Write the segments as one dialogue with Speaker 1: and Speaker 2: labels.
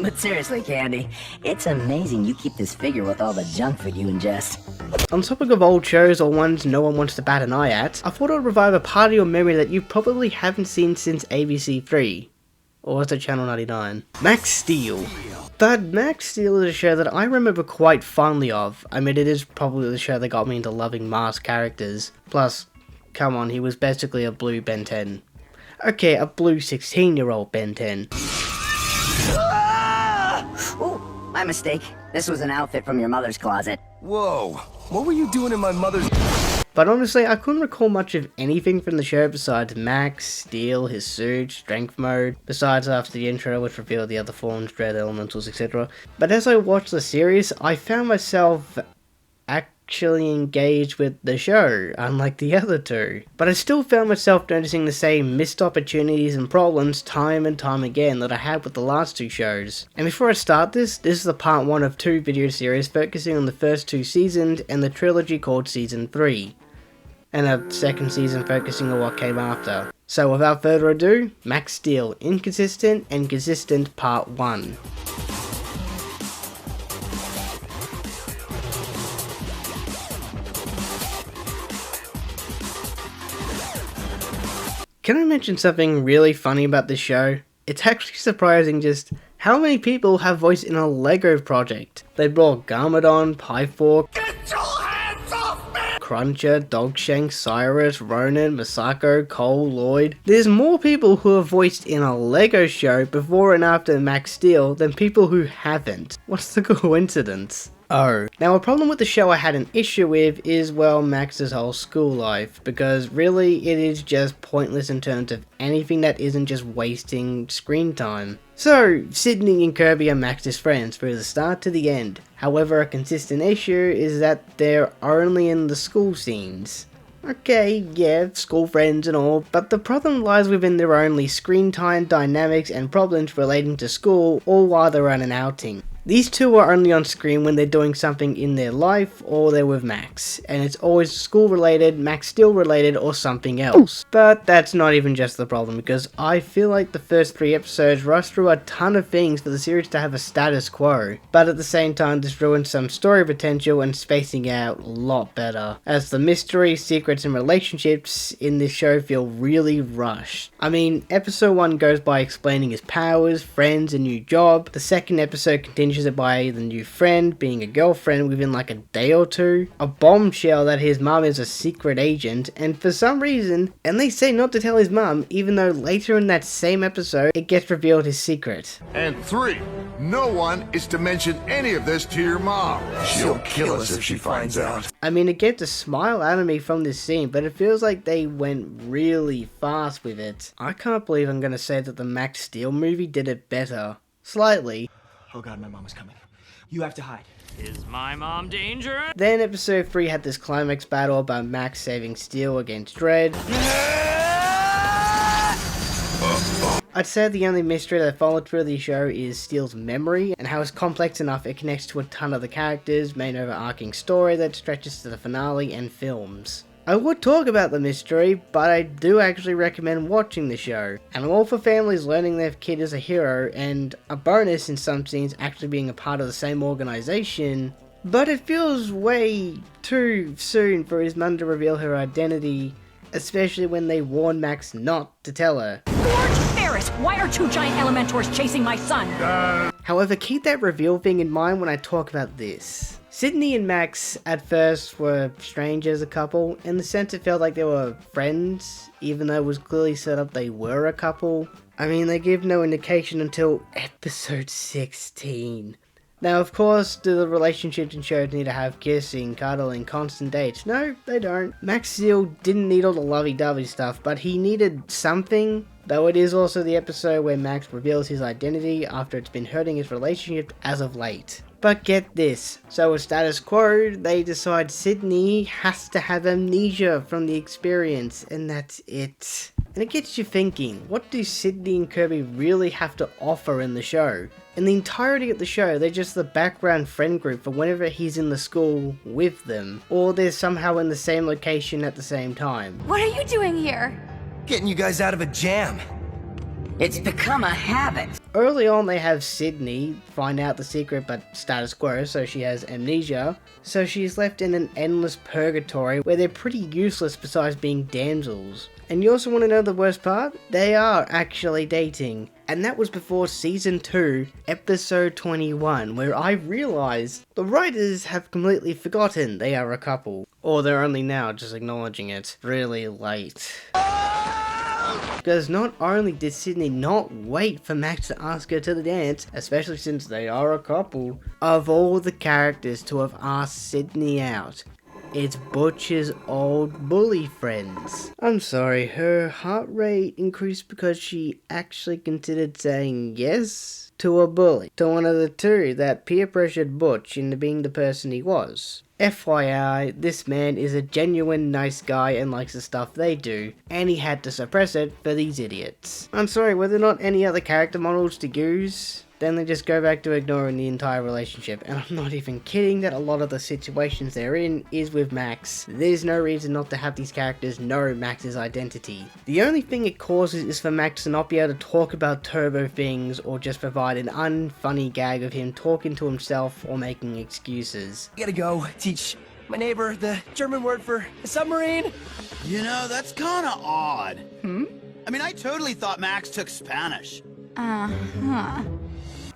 Speaker 1: But seriously, Candy, it's amazing you keep this figure with all the junk food you ingest.
Speaker 2: On topic of old shows or ones no one wants to bat an eye at, I thought I'd revive a part of your memory that you probably haven't seen since ABC3. Or was it Channel 99? Max Steel. But Max Steel is a show that I remember quite fondly of. I mean, it is probably the show that got me into loving masked characters. Plus, come on, he was basically a blue Ben 10. Okay, a blue 16-year-old Ben 10.
Speaker 1: Ooh, my mistake. This was an outfit from your mother's closet.
Speaker 3: Whoa, what were you doing in my mother's...
Speaker 2: But honestly, I couldn't recall much of anything from the show besides Max, Steel, his suit, strength mode, besides after the intro which revealed the other forms, dread elementals, etc. But as I watched the series, I found myself actually engaged with the show, unlike the other two. But I still found myself noticing the same missed opportunities and problems time and time again that I had with the last two shows. And before I start this is the part 1 of 2 video series focusing on the first 2 seasons and the trilogy called Season 3. And a second season focusing on what came after. So without further ado, Max Steel, Inconsistent and Consistent Part 1. Can I mention something really funny about this show? It's actually surprising just how many people have voiced in a LEGO project. They brought Garmadon, Piefork, Cruncher, Dogshank, Cyrus, Ronan, Masako, Cole, Lloyd. There's more people who have voiced in a LEGO show before and after Max Steel than people who haven't. What's the coincidence? Oh. Now a problem with the show I had an issue with is, well, Max's whole school life, because really it is just pointless in terms of anything that isn't just wasting screen time. So, Sydney and Kirby are Max's friends through the start to the end. However, a consistent issue is that they're only in the school scenes. Okay, yeah, school friends and all, but the problem lies within their only screen time dynamics and problems relating to school, all while they're on an outing. These two are only on screen when they're doing something in their life or they're with Max, and it's always school related, Max Steel related, or something else. But that's not even just the problem, because I feel like the first 3 episodes rush through a ton of things for the series to have a status quo, but at the same time this ruins some story potential and spacing out a lot better, as the mystery, secrets and relationships in this show feel really rushed. I mean, episode 1 goes by explaining his powers, friends, and new job. The second episode continues it by the new friend being a girlfriend within like a day or two, a bombshell that his mum is a secret agent, and for some reason, and they say not to tell his mum, even though later in that same episode it gets revealed his secret.
Speaker 4: And 3, no one is to mention any of this to your mom. She'll kill us if she finds out.
Speaker 2: I mean, it gets a smile out of me from this scene, but it feels like they went really fast with it. I can't believe I'm gonna say that the Max Steel movie did it better. Slightly.
Speaker 5: Oh god, my mom is coming. You have to hide.
Speaker 6: Is my mom dangerous?
Speaker 2: Then episode 3 had this climax battle about Max saving Steel against Dread. I'd say the only mystery that followed through the show is Steel's memory, and how it's complex enough it connects to a ton of the characters, main overarching story that stretches to the finale and films. I would talk about the mystery, but I do actually recommend watching the show. And I'm all for families learning their kid is a hero, and a bonus in some scenes actually being a part of the same organization, but it feels way too soon for his mum to reveal her identity, especially when they warn Max not to tell her.
Speaker 7: Lord Ferris, why are 2 giant elementors chasing my son?
Speaker 2: However, keep that reveal thing in mind when I talk about this. Sydney and Max at first were strange as a couple, in the sense it felt like they were friends, even though it was clearly set up they were a couple. I mean, they give no indication until episode 16. Now, of course, do the relationships and shows need to have kissing, cuddling, constant dates? No, they don't. Max Steel didn't need all the lovey-dovey stuff, but he needed something, though it is also the episode where Max reveals his identity after it's been hurting his relationship as of late. But get this, so with status quo, they decide Sydney has to have amnesia from the experience, and that's it. And it gets you thinking, what do Sydney and Kirby really have to offer in the show? In the entirety of the show, they're just the background friend group for whenever he's in the school with them, or they're somehow in the same location at the same time.
Speaker 8: What are you doing here?
Speaker 3: Getting you guys out of a jam.
Speaker 1: It's become a habit.
Speaker 2: Early on, they have Sydney find out the secret but status quo, so she has amnesia. So she's left in an endless purgatory where they're pretty useless besides being damsels. And you also want to know the worst part? They are actually dating. And that was before season 2, episode 21, where I realised the writers have completely forgotten they are a couple. Or they're only now just acknowledging it really late. Because not only did Sydney not wait for Max to ask her to the dance, especially since they are a couple, of all the characters to have asked Sydney out, it's Butch's old bully friends. I'm sorry, her heart rate increased because she actually considered saying yes to a bully, to one of the two that peer pressured Butch into being the person he was. FYI, this man is a genuine nice guy and likes the stuff they do, and he had to suppress it for these idiots. I'm sorry, were there not any other character models to use? Then they just go back to ignoring the entire relationship, and I'm not even kidding that a lot of the situations they're in is with Max. There's no reason not to have these characters know Max's identity. The only thing it causes is for Max to not be able to talk about turbo things or just provide an unfunny gag of him talking to himself or making excuses.
Speaker 3: I gotta go teach my neighbor the German word for a submarine.
Speaker 8: You know, that's kinda odd. I mean, I totally thought Max took Spanish.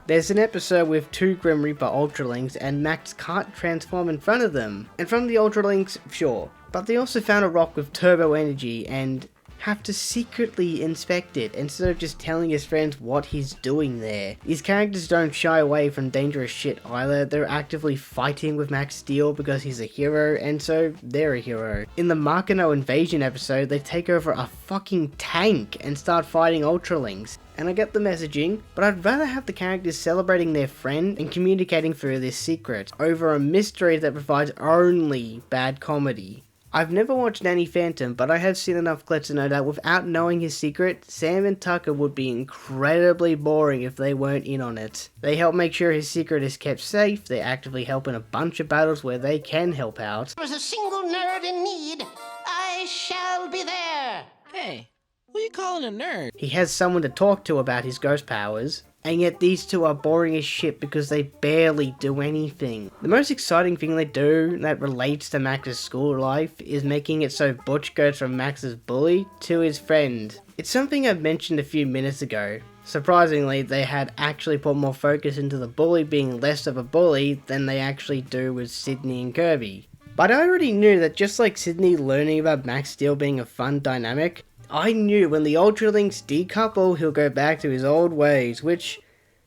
Speaker 2: There's an episode with 2 Grim Reaper Ultralinks and Max can't transform in front of them. And from the Ultralinks, sure. But they also found a rock with turbo energy and have to secretly inspect it instead of just telling his friends what he's doing there. These characters don't shy away from dangerous shit either. They're actively fighting with Max Steel because he's a hero, and so they're a hero. In the Marcano invasion episode, they take over a fucking tank and start fighting Ultralinks. And I get the messaging, but I'd rather have the characters celebrating their friend and communicating through this secret over a mystery that provides only bad comedy. I've never watched Danny Phantom, but I have seen enough clips to know that without knowing his secret, Sam and Tucker would be incredibly boring if they weren't in on it. They help make sure his secret is kept safe, they actively help in a bunch of battles where they can help out.
Speaker 9: There's a single nerd in need. I shall be there.
Speaker 10: Hey, who you calling a nerd?
Speaker 2: He has someone to talk to about his ghost powers. And yet these two are boring as shit because they barely do anything. The most exciting thing they do that relates to Max's school life is making it so Butch goes from Max's bully to his friend. It's something I mentioned a few minutes ago. Surprisingly, they had actually put more focus into the bully being less of a bully than they actually do with Sydney and Kirby. But I already knew that just like Sydney learning about Max Steel being a fun dynamic, I knew when the Ultralinks decouple, he'll go back to his old ways, which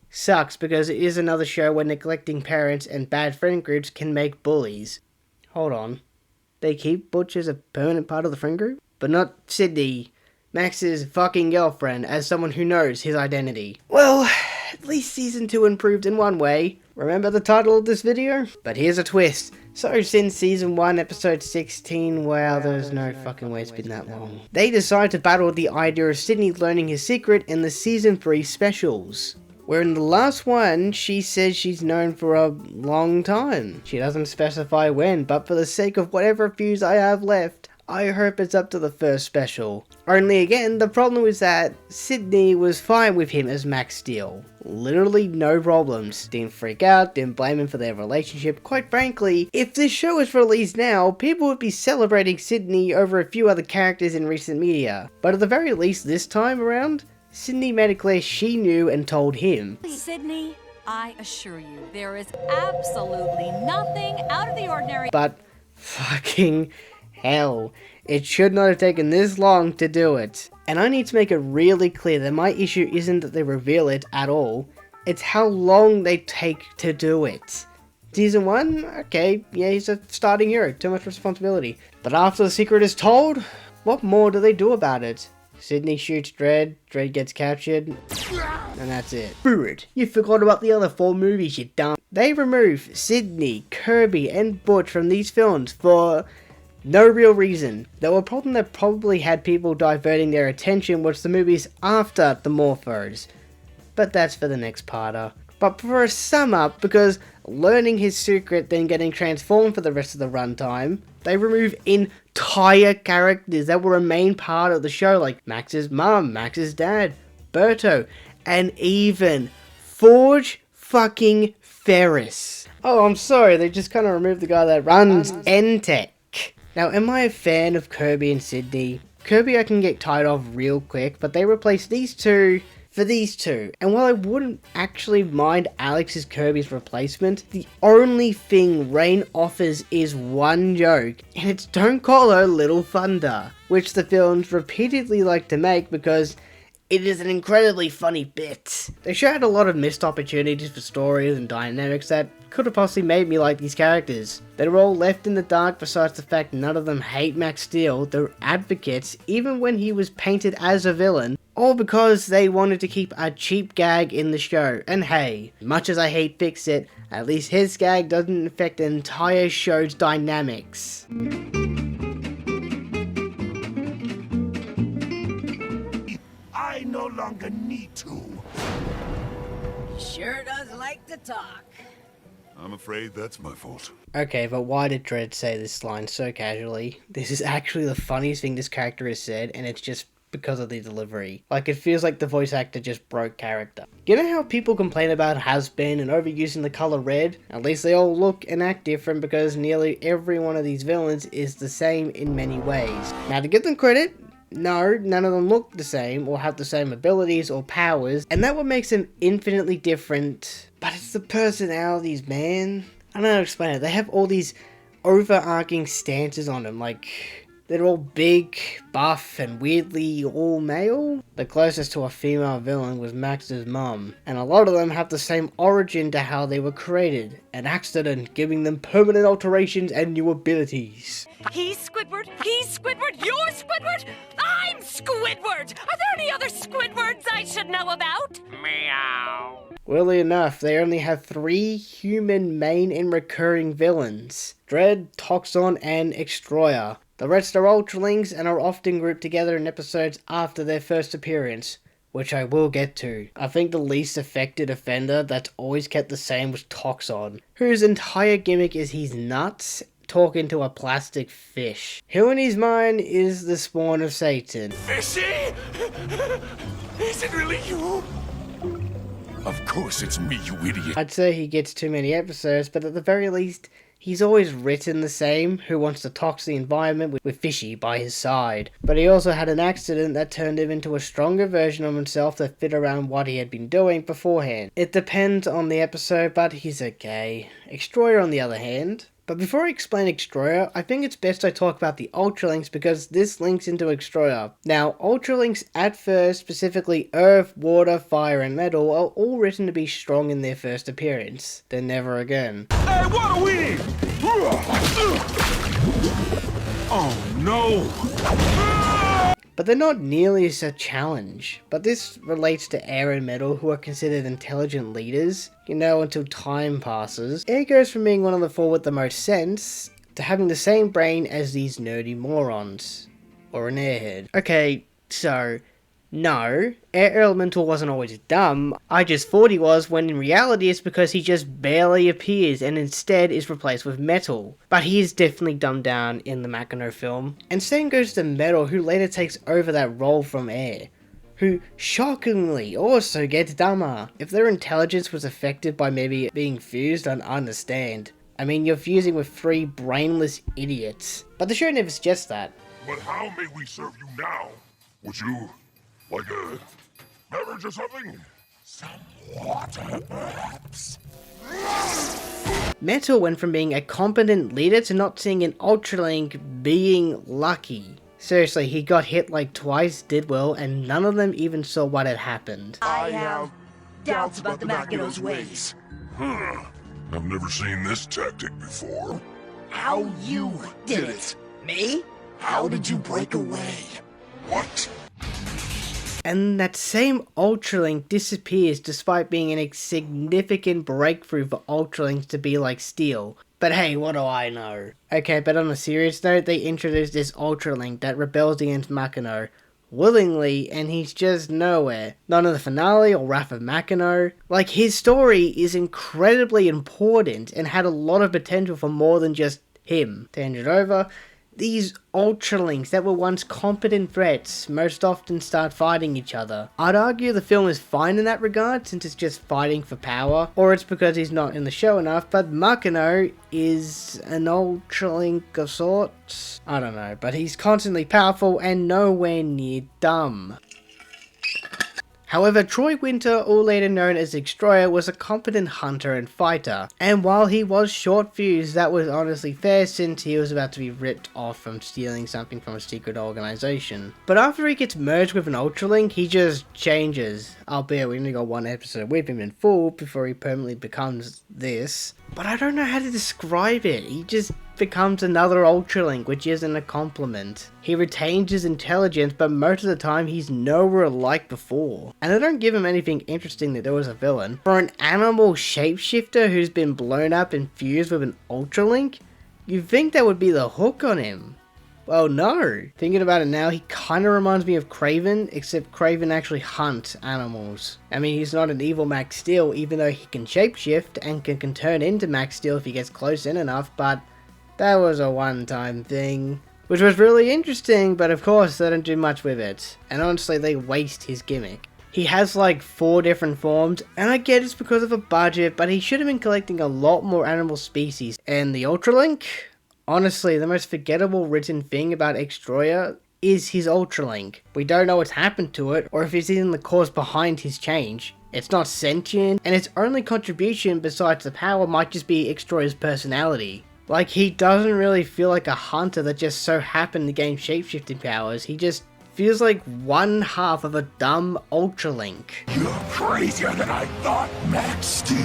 Speaker 2: sucks because it is another show where neglecting parents and bad friend groups can make bullies. Hold on. They keep Butch as a permanent part of the friend group? But not Sydney, Max's fucking girlfriend, as someone who knows his identity. Well, at least season 2 improved in one way. Remember the title of this video? But here's a twist. So since season 1 episode 16, wow, there's no fucking way it's been that long. They decide to battle the idea of Sydney learning his secret in the season 3 specials. Where in the last one, she says she's known for a long time. She doesn't specify when, but for the sake of whatever views I have left, I hope it's up to the first special. Only again, the problem is that Sydney was fine with him as Max Steel. Literally no problems. Didn't freak out, didn't blame him for their relationship. Quite frankly, if this show was released now, people would be celebrating Sydney over a few other characters in recent media. But at the very least this time around, Sydney made it clear she knew and told him.
Speaker 7: Sydney, I assure you, there is absolutely nothing out of the ordinary.
Speaker 2: But fucking hell, it should not have taken this long to do it. And I need to make it really clear that my issue isn't that they reveal it at all, it's how long they take to do it. Season 1, okay, yeah, he's a starting hero, too much responsibility. But after the secret is told, what more do they do about it? Sydney shoots Dredd, Dredd gets captured, and that's it. Screw it, you forgot about the other 4 movies, you dumb. They remove Sydney, Kirby, and Butch from these films for no real reason. They were a problem that probably had people diverting their attention was the movies after the Morphos. But that's for the next parter. But for a sum up, because learning his secret then getting transformed for the rest of the runtime, they remove entire characters that were a main part of the show, like Max's mum, Max's dad, Berto, and even Forge fucking Ferris. Oh, I'm sorry, they just kind of removed the guy that runs Entech. Now, am I a fan of Kirby and Sydney? Kirby I can get tired of real quick, but they replaced these two for these two. And while I wouldn't actually mind Alex as Kirby's replacement, the only thing Rain offers is one joke, and it's don't call her Little Thunder, which the films repeatedly like to make because it is an incredibly funny bit. They show had a lot of missed opportunities for stories and dynamics that could have possibly made me like these characters. They were all left in the dark besides the fact none of them hate Max Steel, they're advocates even when he was painted as a villain, all because they wanted to keep a cheap gag in the show. And hey, much as I hate Fix-It, at least his gag doesn't affect the entire show's dynamics.
Speaker 4: I no longer need to.
Speaker 1: Sure does like to talk.
Speaker 4: I'm afraid that's my fault.
Speaker 2: Okay, but why did Dredd say this line so casually? This is actually the funniest thing this character has said, and it's just because of the delivery. Like, it feels like the voice actor just broke character. You know how people complain about has-been and overusing the color red? At least they all look and act different because nearly every one of these villains is the same in many ways. Now, to give them credit, no, none of them look the same or have the same abilities or powers, and that what makes them infinitely different. But it's the personalities, man. I don't know how to explain it. They have all these overarching stances on them, like they're all big, buff, and weirdly all male. The closest to a female villain was Max's mum, and a lot of them have the same origin to how they were created, an accident giving them permanent alterations and new abilities.
Speaker 7: He's Squidward, you're Squidward, I'm Squidward! Are there any other Squidwards I should know about?
Speaker 6: Meow.
Speaker 2: Weirdly enough, they only have 3 human main and recurring villains: Dredd, Toxon, and Extro. The rest are Ultralinks and are often grouped together in episodes after their first appearance, which I will get to. I think the least affected offender that's always kept the same was Toxon, whose entire gimmick is he's nuts, talking to a plastic fish, who in his mind is the spawn of Satan.
Speaker 4: Fishy? Is it really you? Of course it's me, you idiot.
Speaker 2: I'd say he gets too many episodes, but at the very least, he's always written the same, who wants to tox the environment with Fishy by his side. But he also had an accident that turned him into a stronger version of himself that fit around what he had been doing beforehand. It depends on the episode, but he's okay. Extro, on the other hand. But before I explain Extro, I think it's best I talk about the Ultralinks because this links into Extro. Now, Ultralinks at first, specifically Earth, Water, Fire, and Metal, are all written to be strong in their first appearance, then never again.
Speaker 4: Hey, what are we? Oh no!
Speaker 2: But they're not nearly as a challenge. But this relates to Air and Metal, who are considered intelligent leaders, until time passes. Air goes from being one of the 4 with the most sense, to having the same brain as these nerdy morons. Or an airhead. Okay, so, no, Air Elemental wasn't always dumb, I just thought he was, when in reality it's because he just barely appears and instead is replaced with Metal. But he is definitely dumbed down in the Makino film. And same goes to Metal, who later takes over that role from Air, who shockingly also gets dumber. If their intelligence was affected by maybe being fused, I understand. I mean, you're fusing with 3 brainless idiots. But the show never suggests that.
Speaker 4: But how may we serve you now? Would you like a beverage or something? Some water, perhaps?
Speaker 2: Metal went from being a competent leader to not seeing an Ultralink being lucky. Seriously, he got hit like twice, did well, and none of them even saw what had happened.
Speaker 9: I have doubts about the Makino's ways.
Speaker 4: I've never seen this tactic before.
Speaker 9: How you did it. Me? How did you break away?
Speaker 4: What?
Speaker 2: And that same Ultralink disappears despite being a significant breakthrough for Ultralinks to be like Steel. But hey, what do I know? Okay, but on a serious note, they introduced this Ultralink that rebels against Makino willingly, and he's just nowhere. Not in the finale or Wrath of Makino. Like, his story is incredibly important and had a lot of potential for more than just him. Tangent over. these Ultralinks that were once competent threats most often start fighting each other. I'd argue the film is fine in that regard since it's just fighting for power, or it's because he's not in the show enough, but Makino is an Ultralink of sorts. I don't know, but he's constantly powerful and nowhere near dumb. However, Troy Winter, or later known as Extro, was a competent hunter and fighter, and while he was short-fused, that was honestly fair since he was about to be ripped off from stealing something from a secret organization. But after he gets merged with an Ultralink, he just changes, albeit we only got one episode with him in full before he permanently becomes this. But I don't know how to describe it, he just becomes another Ultralink, which isn't a compliment. He retains his intelligence, but most of the time he's nowhere like before. And I don't give him anything interesting that there was a villain. For an animal shapeshifter who's been blown up and fused with an Ultralink, you'd think that would be the hook on him. Well, no. Thinking about it now, he kind of reminds me of Kraven, except Kraven actually hunts animals. I mean, he's not an evil Max Steel, even though he can shapeshift and can turn into Max Steel if he gets close in enough, but that was a one-time thing, which was really interesting, but of course they don't do much with it, and honestly they waste his gimmick. He has like 4 different forms, and I get it's because of a budget, but he should have been collecting a lot more animal species. And the Ultralink? Honestly, the most forgettable written thing about Extro is his Ultralink. We don't know what's happened to it, or if it's even the cause behind his change. It's not sentient, and its only contribution besides the power might just be Extro's personality. Like, he doesn't really feel like a hunter that just so happened to gain shapeshifting powers. He just feels like one half of a dumb Ultralink.
Speaker 4: You're crazier than I thought, Max Steel.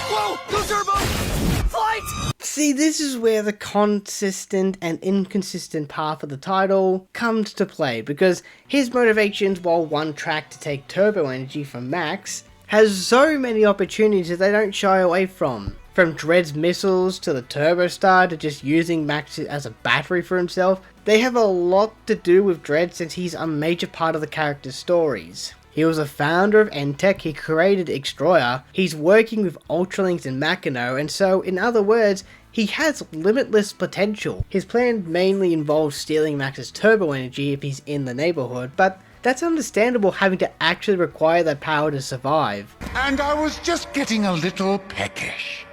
Speaker 3: Whoa! Go turbo! Flight!
Speaker 2: See, this is where the consistent and inconsistent path of the title comes to play, because his motivations, while one track to take turbo energy from Max, has so many opportunities that they don't shy away from. From Dread's missiles to the Turbo Star to just using Max as a battery for himself, they have a lot to do with Dread since he's a major part of the character's stories. He was a founder of N-Tech, he created Extro, he's working with Ultralinks and Makino, and so, in other words, he has limitless potential. His plan mainly involves stealing Max's turbo energy if he's in the neighborhood, but that's understandable having to actually require that power to survive.
Speaker 9: And I was just getting a little peckish.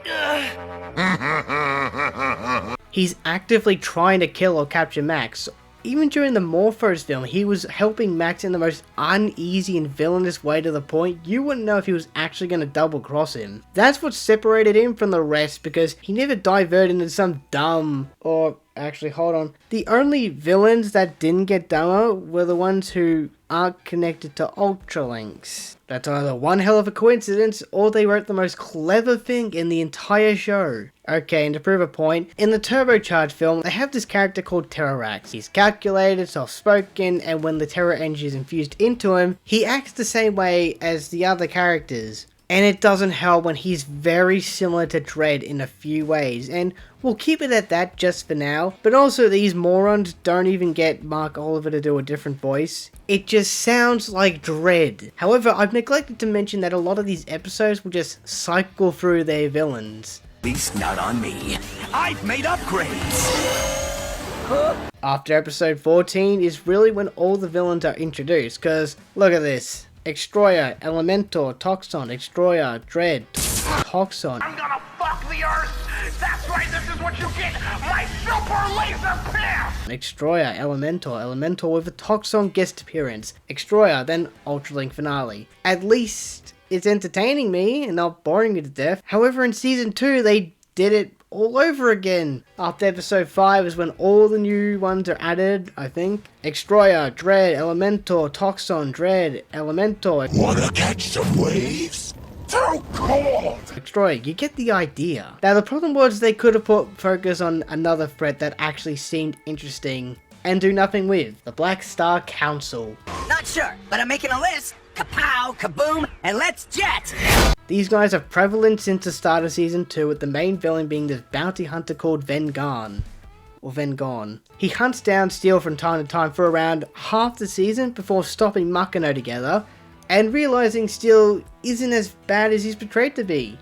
Speaker 2: He's actively trying to kill or capture Max. Even during the Morphos film, he was helping Max in the most uneasy and villainous way to the point you wouldn't know if he was actually going to double cross him. That's what separated him from the rest, because he never diverted into some dumb, or actually hold on, the only villains that didn't get dumber were the ones who aren't connected to Ultralinks. That's either one hell of a coincidence, or they wrote the most clever thing in the entire show. Okay, and to prove a point, in the Turbocharged film, they have this character called Terrarax. He's calculated, soft-spoken, and when the Terror energy is infused into him, he acts the same way as the other characters. And it doesn't help when he's very similar to Dread in a few ways, and we'll keep it at that just for now. But also, these morons don't even get Mark Oliver to do a different voice. It just sounds like Dread. However, I've neglected to mention that a lot of these episodes will just cycle through their villains.
Speaker 3: At least not on me. I've made upgrades!
Speaker 2: After episode 14 is really when all the villains are introduced, cause look at this. Extro, Elementor, Toxon, Extro, Dread, Toxon.
Speaker 4: I'm gonna fuck the Earth! That's right, this is what you get! My super laser piss!
Speaker 2: Extro, Elementor with a Toxon guest appearance. Extro, then Ultralink finale. At least it's entertaining me and not boring me to death. However, in season 2 they did it all over again. After episode 5 is when all the new ones are added, I think. Extro, Dread, Elementor, Toxon, Dread, Elementor.
Speaker 4: Wanna catch some waves? Too cold!
Speaker 2: Extro, you get the idea. Now the problem was they could have put focus on another threat that actually seemed interesting and do nothing with. The Black Star Council.
Speaker 1: Not sure, but I'm making a list. Kapow, kaboom, and let's jet!
Speaker 2: These guys are prevalent since the start of season 2, with the main villain being this bounty hunter called Vengon. Or Vengon. He hunts down Steel from time to time for around half the season before stopping Makino together and realizing Steel isn't as bad as he's portrayed to be.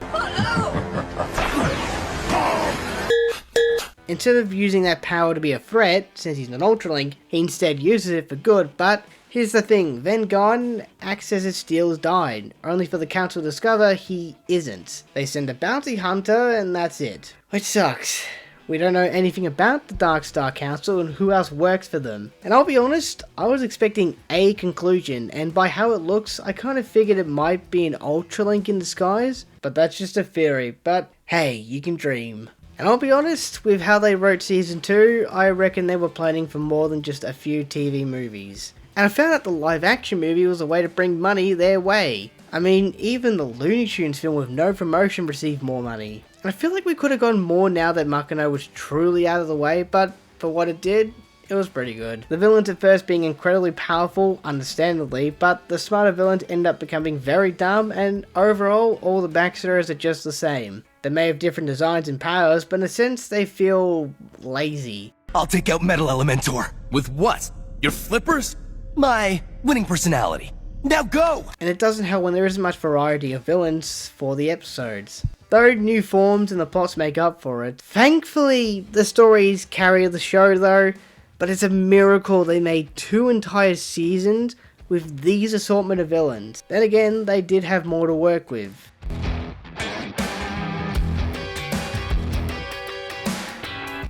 Speaker 2: Instead of using that power to be a threat, since he's an Ultralink, he instead uses it for good, but here's the thing, then gone, acts as if Steele's died, only for the council to discover he isn't. They send a bounty hunter and that's it. Which sucks. We don't know anything about the Dark Star Council and who else works for them. And I'll be honest, I was expecting a conclusion, and by how it looks, I kind of figured it might be an Ultralink in disguise, but that's just a theory, but hey, you can dream. And I'll be honest, with how they wrote Season 2, I reckon they were planning for more than just a few TV movies. And I found out the live action movie was a way to bring money their way. I mean, even the Looney Tunes film with no promotion received more money. And I feel like we could have gone more now that Makino was truly out of the way, but for what it did, it was pretty good. The villains at first being incredibly powerful, understandably, but the smarter villains end up becoming very dumb, and overall, all the backstories are just the same. They may have different designs and powers, but in a sense, they feel lazy.
Speaker 3: I'll take out Metal Elementor. With what? Your flippers? My winning personality. Now go!
Speaker 2: And it doesn't help when there isn't much variety of villains for the episodes. Though new forms and the plots make up for it. Thankfully, the stories carry the show though, but it's a miracle they made 2 entire seasons with these assortment of villains. Then again, they did have more to work with.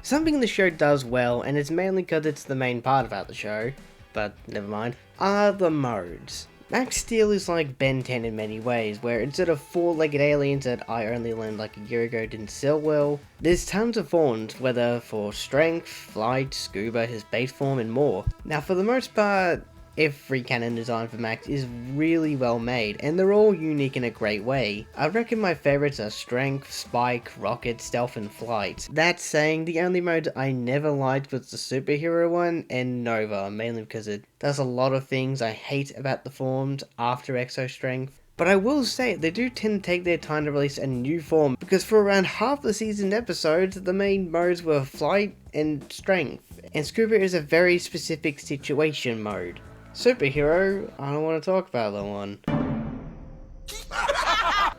Speaker 2: Something the show does well, and it's mainly because it's the main part about the show, but never mind, are the modes. Max Steel is like Ben 10 in many ways, where instead of 4-legged aliens that I only learned like a year ago didn't sell well, there's tons of forms, whether for strength, flight, scuba, his base form, and more. Now for the most part, every canon design for Max is really well made, and they're all unique in a great way. I reckon my favourites are Strength, Spike, Rocket, Stealth, and Flight. That saying, the only mode I never liked was the Superhero one, and Nova, mainly because it does a lot of things I hate about the forms after Exo Strength. But I will say, they do tend to take their time to release a new form, because for around half the seasoned episodes, the main modes were Flight and Strength, and Scuba is a very specific situation mode. Superhero, I don't want to talk about that one.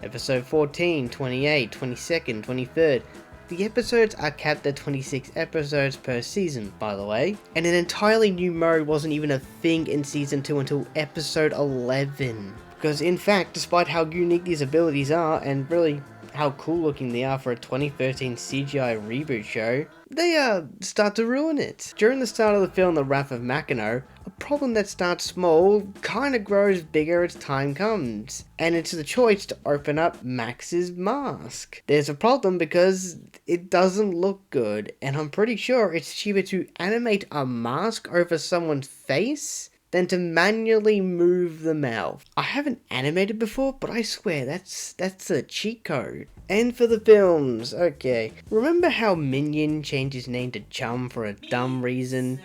Speaker 2: Episode 14, 28, 22nd, 23rd. The episodes are capped at 26 episodes per season, by the way. And an entirely new mode wasn't even a thing in Season 2 until episode 11. Because in fact, despite how unique these abilities are, and really how cool looking they are for a 2013 CGI reboot show, they start to ruin it. During the start of the film The Wrath of Makino, a problem that starts small kinda grows bigger as time comes, and it's the choice to open up Max's mask. There's a problem because it doesn't look good, and I'm pretty sure it's cheaper to animate a mask over someone's face than to manually move the mouth. I haven't animated before, but I swear that's a cheat code. And for the films, okay. Remember how Minion changed his name to Chum for a dumb reason?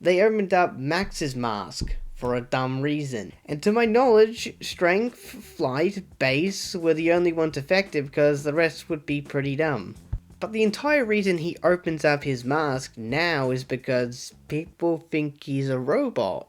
Speaker 2: They opened up Max's mask for a dumb reason. And to my knowledge, Strength, Flight, Base were the only ones affected because the rest would be pretty dumb. But the entire reason he opens up his mask now is because people think he's a robot.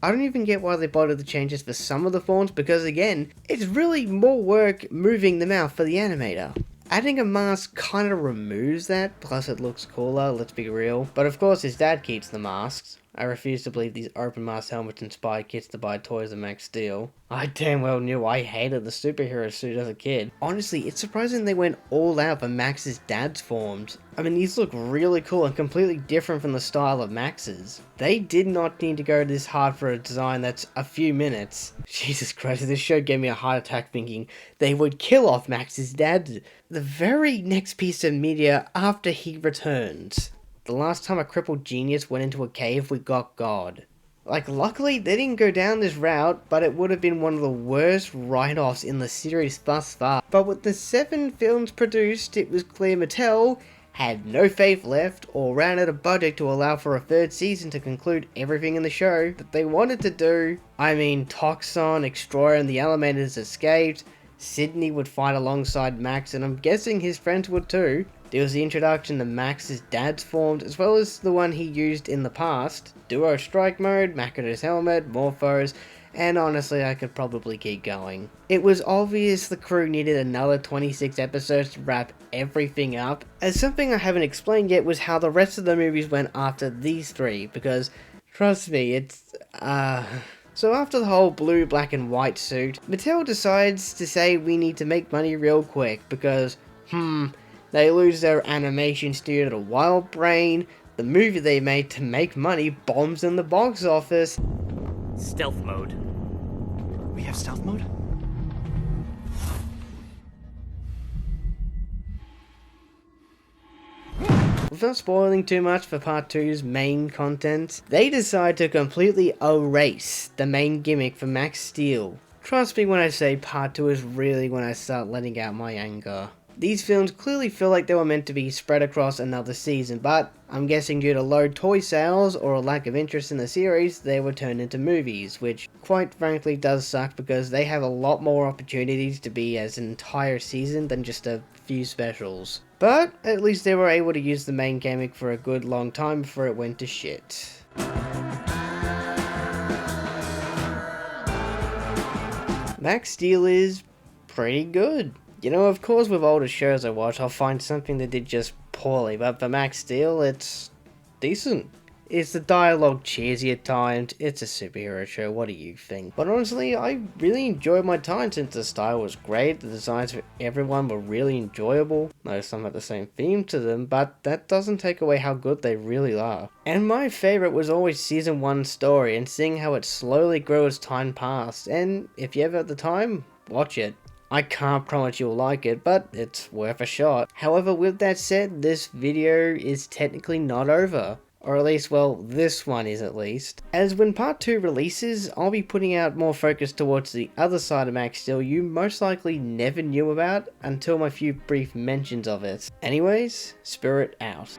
Speaker 2: I don't even get why they bothered the changes for some of the forms, because again, it's really more work moving the mouth for the animator. Adding a mask kind of removes that, plus it looks cooler, let's be real. But of course his dad keeps the masks. I refuse to believe these open mask helmets inspired kids to buy toys of Max Steel. I damn well knew I hated the superhero suit as a kid. Honestly, it's surprising they went all out for Max's dad's forms. I mean, these look really cool and completely different from the style of Max's. They did not need to go this hard for a design that's a few minutes. Jesus Christ, this show gave me a heart attack thinking they would kill off Max's dad the very next piece of media after he returns. The last time a crippled genius went into a cave, we got God. Like, luckily, they didn't go down this route, but it would have been one of the worst write-offs in the series thus far. But with the 7 films produced, it was clear Mattel had no faith left, or ran out of budget to allow for a 3rd season to conclude everything in the show that they wanted to do. I mean, Toxon, Extro, and the Elementors escaped. Sydney would fight alongside Max, and I'm guessing his friends would too. There was the introduction to Max's dad's forms, as well as the one he used in the past, Duo Strike Mode, Makino's Helmet, Morphos, and honestly I could probably keep going. It was obvious the crew needed another 26 episodes to wrap everything up, as something I haven't explained yet was how the rest of the movies went after these three, because trust me, it's So after the whole blue, black and white suit, Mattel decides to say we need to make money real quick because, they lose their animation studio to Wild Brain, the movie they made to make money bombs in the box office.
Speaker 6: Stealth mode.
Speaker 5: We have stealth mode?
Speaker 2: Without spoiling too much for part 2's main content, they decide to completely erase the main gimmick for Max Steel. Trust me when I say part 2 is really when I start letting out my anger. These films clearly feel like they were meant to be spread across another season, but I'm guessing due to low toy sales or a lack of interest in the series, they were turned into movies, which quite frankly does suck because they have a lot more opportunities to be as an entire season than just a few specials. But at least they were able to use the main gimmick for a good long time before it went to shit. Max Steel is pretty good. You know, of course with older shows I watch, I'll find something that did just poorly, but for Max Steel, it's decent. Is the dialogue cheesy at times? It's a superhero show, what do you think? But honestly, I really enjoyed my time since the style was great, the designs for everyone were really enjoyable. Though some had the same theme to them, but that doesn't take away how good they really are. And my favourite was always Season 1's story and seeing how it slowly grew as time passed, and if you ever have the time, watch it. I can't promise you'll like it, but it's worth a shot. However, with that said, this video is technically not over. Or at least, well, this one is at least. As when part 2 releases, I'll be putting out more focus towards the other side of Max Steel you most likely never knew about until my few brief mentions of it. Anyways, Spirit out.